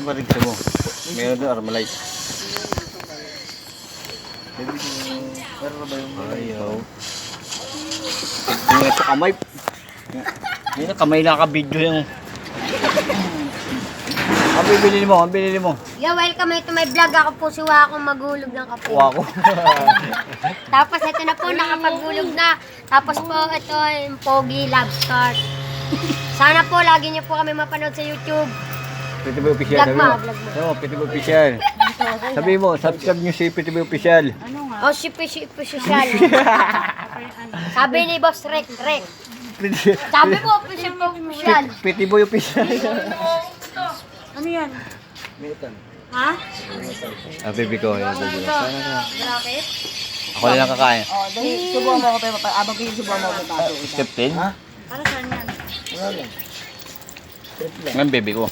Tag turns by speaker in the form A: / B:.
A: ba rin mo? Meron doon, Armalite.
B: Meron na ba yung
A: Ayaw. Yung ito kamay. Yung kamay nakaka-video yung... Ang bibili mo, ang bibili mo.
C: Yo, welcome to my vlog. Ako po si Wako maghulog ng kape.
A: Wako.
C: Tapos ito na po, nakapaghulog na. Tapos po, ito yung Pogi Love Start. Sana po, lagi niyo po kami mapanood sa YouTube.
A: Pretty Boy Official.
C: Vlog mo, vlog mo.
A: No, Pretty Boy Official. Sabi mo, subscribe nyo si Pretty Boy Official.
C: Oh, shipi social. Sabi ni Boss Rek. Sabi po, official.
A: Pretty Boy Official.
D: Ano yan?
B: Metan?
D: Ha?
A: Ah, baby ko. Yan, baby ko.
D: Bracket?
A: Ako na lang kakain.
D: Oh, dahil subuhan mo ako tayo. Abang kayo subuhan mo ako tayo.
A: Step 10?
B: Ha?
D: Para saan yan?
B: Wala lang. Trip lang.
A: Ngayon, baby ko.